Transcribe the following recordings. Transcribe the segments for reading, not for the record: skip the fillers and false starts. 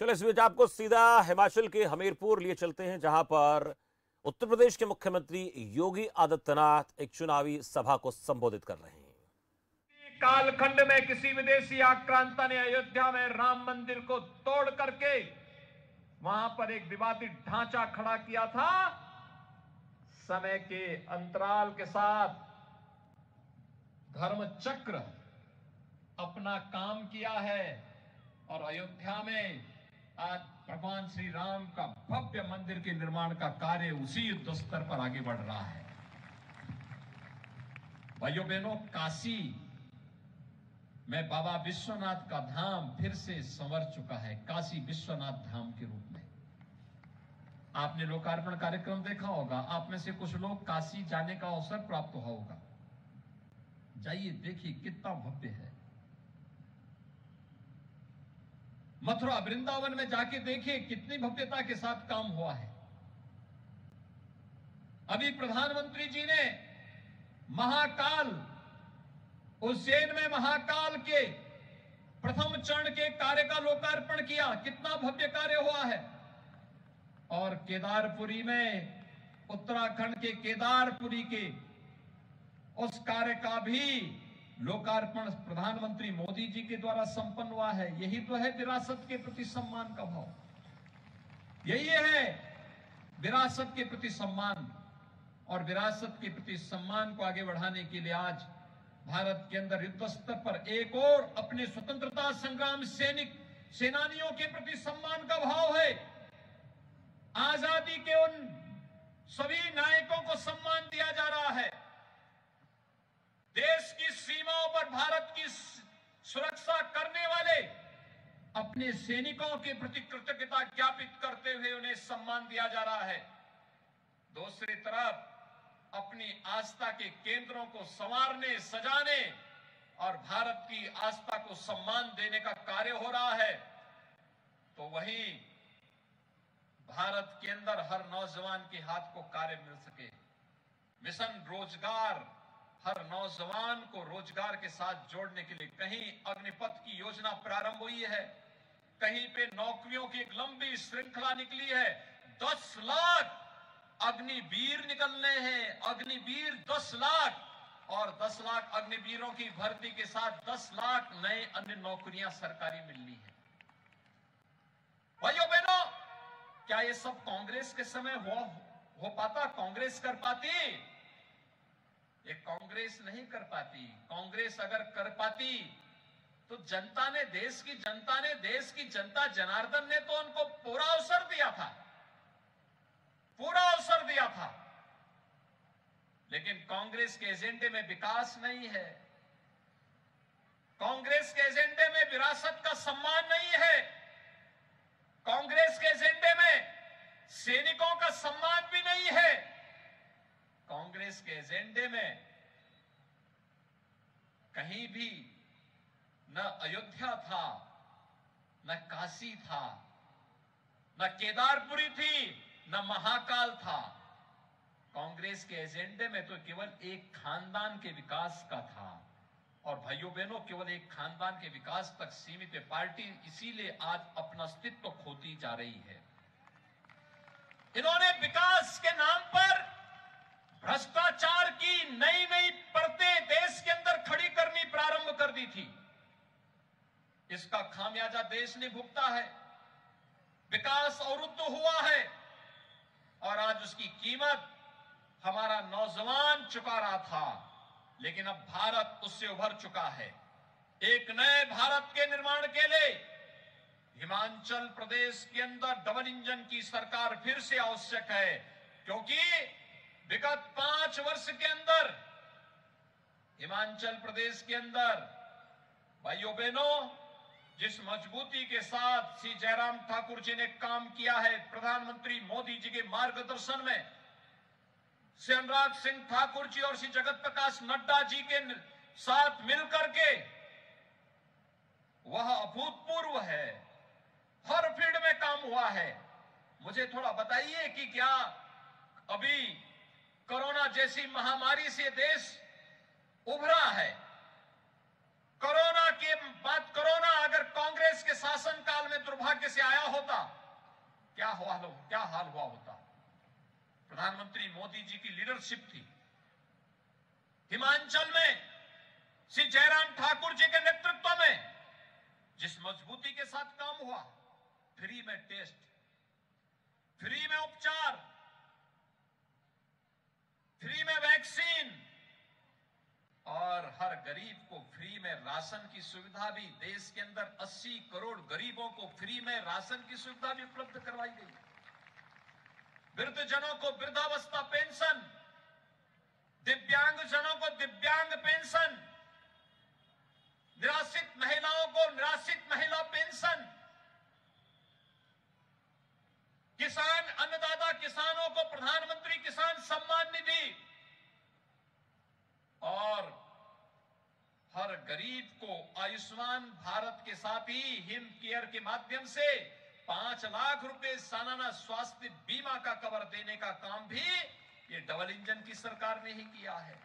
चलो इस बीच आपको सीधा हिमाचल के हमीरपुर लिए चलते हैं, जहां पर उत्तर प्रदेश के मुख्यमंत्री योगी आदित्यनाथ एक चुनावी सभा को संबोधित कर रहे हैं। कालखंड में किसी विदेशी आक्रांता ने अयोध्या में राम मंदिर को तोड़ करके वहां पर एक विवादित ढांचा खड़ा किया था। समय के अंतराल के साथ धर्म चक्र अपना काम किया है और अयोध्या में आज भगवान श्री राम का भव्य मंदिर के निर्माण का कार्य उसी युद्ध स्तर पर आगे बढ़ रहा है। भाइयों बहनों, काशी में बाबा विश्वनाथ का धाम फिर से संवर चुका है, काशी विश्वनाथ धाम के रूप में। आपने लोकार्पण कार्यक्रम देखा होगा, आप में से कुछ लोग काशी जाने का अवसर प्राप्त हुआ होगा। जाइए देखिए कितना भव्य है। मथुरा वृंदावन में जाके देखिए कितनी भव्यता के साथ काम हुआ है। अभी प्रधानमंत्री जी ने महाकाल उज्जैन में महाकाल के प्रथम चरण के कार्य का लोकार्पण किया, कितना भव्य कार्य हुआ है। और केदारपुरी में, उत्तराखंड के केदारपुरी के उस कार्य का भी लोकार्पण प्रधानमंत्री मोदी जी के द्वारा संपन्न हुआ है। यही तो है विरासत के प्रति सम्मान का भाव, यही है विरासत के प्रति सम्मान। और विरासत के प्रति सम्मान को आगे बढ़ाने के लिए आज भारत के अंदर युद्ध स्तर पर एक और अपने स्वतंत्रता संग्राम सेनानियों के प्रति सम्मान का भाव है। आजादी के उन सभी नायकों को सम्मान दिया जा रहा है। देश की सीमाओं पर भारत की सुरक्षा करने वाले अपने सैनिकों के प्रति कृतज्ञता ज्ञापित करते हुए उन्हें सम्मान दिया जा रहा है। दूसरी तरफ अपनी आस्था के केंद्रों को संवारने, सजाने और भारत की आस्था को सम्मान देने का कार्य हो रहा है। तो वहीं भारत के अंदर हर नौजवान के हाथ को कार्य मिल सके, मिशन रोजगार, हर नौजवान को रोजगार के साथ जोड़ने के लिए कहीं अग्निपथ की योजना प्रारंभ हुई है, कहीं पे नौकरियों की एक लंबी श्रृंखला निकली है। 10 लाख अग्निवीर निकलने हैं, अग्निवीर 10 लाख, और 10 लाख अग्निवीरों की भर्ती के साथ 10 लाख नए अन्य नौकरियां सरकारी मिलनी है। भाइयों बहनों, क्या ये सब कांग्रेस के समय हो पाता? कांग्रेस कर पाती? ये कांग्रेस नहीं कर पाती। कांग्रेस अगर कर पाती तो जनता ने, देश की जनता जनार्दन ने तो उनको पूरा अवसर दिया था, पूरा अवसर दिया था। लेकिन कांग्रेस के एजेंडे में विकास नहीं है, कांग्रेस के एजेंडे में विरासत का सम्मान नहीं है, कांग्रेस के एजेंडे में सैनिकों का सम्मान भी नहीं है। कांग्रेस के एजेंडे में कहीं भी न अयोध्या था, न काशी था, न केदारपुरी थी, न महाकाल था। कांग्रेस के एजेंडे में तो केवल एक खानदान के विकास का था। और भाइयों बहनों, केवल एक खानदान के विकास तक सीमित है पार्टी, इसीलिए आज अपना अस्तित्व खोती जा रही है। इन्होंने विकास के नाम पर भ्रष्टाचार की नई नई परतें देश के अंदर खड़ी करनी प्रारंभ कर दी थी। इसका खामियाजा देश ने भुगता है। विकास अवरुद्ध हुआ है और आज उसकी कीमत हमारा नौजवान चुका रहा था। लेकिन अब भारत उससे उभर चुका है। एक नए भारत के निर्माण के लिए हिमाचल प्रदेश के अंदर डबल इंजन की सरकार फिर से आवश्यक है, क्योंकि विगत 5 वर्ष के अंदर हिमाचल प्रदेश के अंदर भाइयों बहनों जिस मजबूती के साथ श्री जयराम ठाकुर जी ने काम किया है, प्रधानमंत्री मोदी जी के मार्गदर्शन में, श्री अनुराग सिंह ठाकुर जी और श्री जगत प्रकाश नड्डा जी के साथ मिलकर के, वह अभूतपूर्व है। हर फील्ड में काम हुआ है। मुझे थोड़ा बताइए कि क्या अभी कोरोना जैसी महामारी से देश उभरा है? कोरोना के बात करो ना, अगर कांग्रेस के शासनकाल में दुर्भाग्य से आया होता, क्या हाल हुआ होता। प्रधानमंत्री मोदी जी की लीडरशिप थी। हिमाचल में श्री जयराम ठाकुर जी के नेतृत्व में जिस मजबूती के साथ काम हुआ, फ्री में टेस्ट, फ्री में उपचार, फ्री में वैक्सीन और हर गरीब को फ्री में राशन की सुविधा भी, देश के अंदर 80 करोड़ गरीबों को फ्री में राशन की सुविधा भी उपलब्ध करवाई गई। वृद्धजनों को वृद्धावस्था पेंशन, दिव्यांगजनों को दिव्यांग पेंशन, निराश्रित महिलाओं को निराश्रित महिला पेंशन, किसान अन्नदाता किसानों को प्रधानमंत्री किसान सम्मान निधि और हर गरीब को आयुष्मान भारत के साथ ही हिम केयर के माध्यम से 5 लाख रुपए सालाना स्वास्थ्य बीमा का कवर देने का काम भी ये डबल इंजन की सरकार ने ही किया है।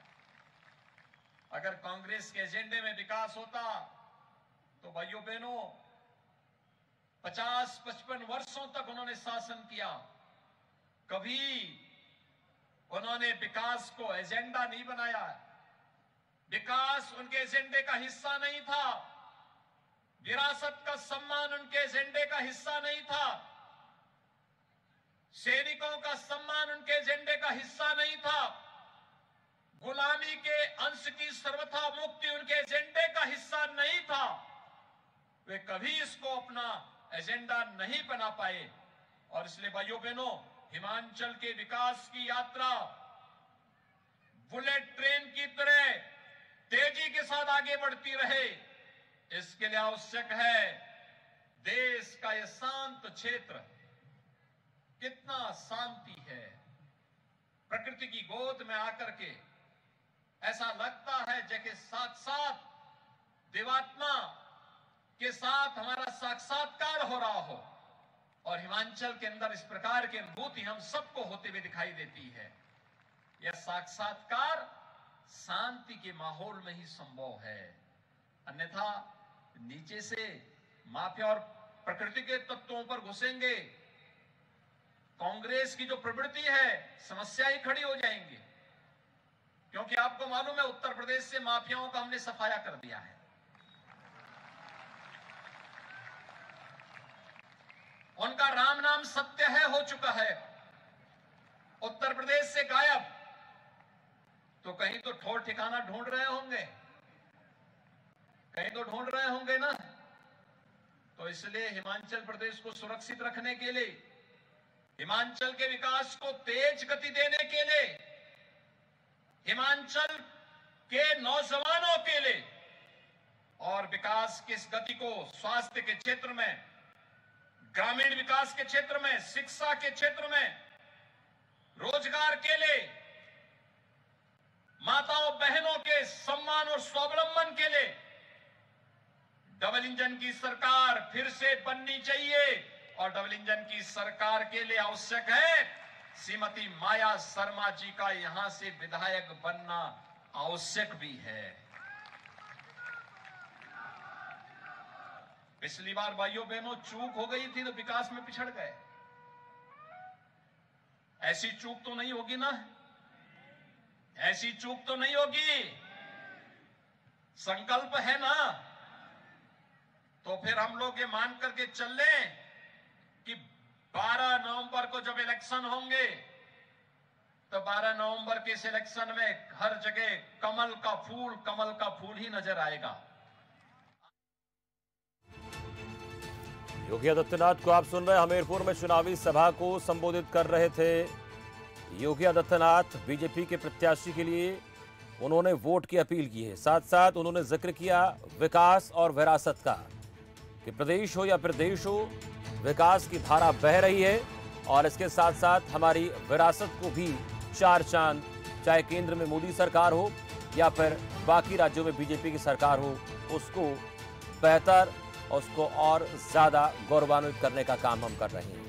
अगर कांग्रेस के एजेंडे में विकास होता तो भाइयों बहनों 50-55 वर्षों तक उन्होंने शासन किया, कभी उन्होंने विकास को एजेंडा नहीं बनाया। विकास उनके एजेंडे का हिस्सा नहीं था, विरासत का सम्मान उनके एजेंडे का हिस्सा नहीं था, सैनिकों का सम्मान उनके एजेंडे का हिस्सा नहीं था, गुलामी के अंश की सर्वथा मुक्ति उनके एजेंडे का हिस्सा नहीं था। वे कभी इसको अपना एजेंडा नहीं बना पाए और इसलिए भाइयों बहनों हिमाचल के विकास की यात्रा बुलेट ट्रेन की तरह तेजी के साथ आगे बढ़ती रहे। इसके लिए आवश्यक है देश का यह शांत क्षेत्र, कितना शांति है, प्रकृति की गोद में आकर के ऐसा लगता है जैसे साक्षात देवात्मा के साथ हमारा साक्षात्कार हो रहा हो और हिमाचल के अंदर इस प्रकार की अनुभूति हम सबको होते हुए दिखाई देती है। यह साक्षात्कार शांति के माहौल में ही संभव है, अन्यथा नीचे से माफिया और प्रकृति के तत्वों पर घुसेंगे, कांग्रेस की जो प्रवृत्ति है समस्या ही खड़ी हो जाएंगी। क्योंकि आपको मालूम है उत्तर प्रदेश से माफियाओं का हमने सफाया कर दिया है। उनका राम नाम सत्य है हो चुका है, उत्तर प्रदेश से गायब। तो कहीं तो ठौर ठिकाना ढूंढ रहे होंगे, कहीं तो ढूंढ रहे होंगे ना। तो इसलिए हिमाचल प्रदेश को सुरक्षित रखने के लिए, हिमाचल के विकास को तेज गति देने के लिए, हिमाचल के नौजवानों के लिए और विकास की इस गति को स्वास्थ्य के क्षेत्र में, ग्रामीण विकास के क्षेत्र में, शिक्षा के क्षेत्र में, रोजगार के लिए, माताओं बहनों के सम्मान और स्वावलंबन के लिए डबल इंजन की सरकार फिर से बननी चाहिए। और डबल इंजन की सरकार के लिए आवश्यक है श्रीमती माया शर्मा जी का यहां से विधायक बनना आवश्यक भी है। पिछली बार भाइयों बहनों चूक हो गई थी तो विकास में पिछड़ गए, ऐसी चूक तो नहीं होगी ना, ऐसी चूक तो नहीं होगी। संकल्प है ना, तो फिर हम लोग ये मान करके चल लें कि 12 नवंबर को जब इलेक्शन होंगे तो 12 नवंबर के इस इलेक्शन में हर जगह कमल का फूल ही नजर आएगा। योगी आदित्यनाथ को आप सुन रहे हैं, हमीरपुर में चुनावी सभा को संबोधित कर रहे थे योगी आदित्यनाथ। बीजेपी के प्रत्याशी के लिए उन्होंने वोट की अपील की है, साथ साथ उन्होंने जिक्र किया विकास और विरासत का कि प्रदेश हो या प्रदेश हो, विकास की धारा बह रही है और इसके साथ साथ हमारी विरासत को भी 4 चांद, चाहे केंद्र में मोदी सरकार हो या फिर बाकी राज्यों में बीजेपी की सरकार हो, उसको बेहतर और उसको और ज्यादा गौरवान्वित करने का काम हम कर रहे हैं।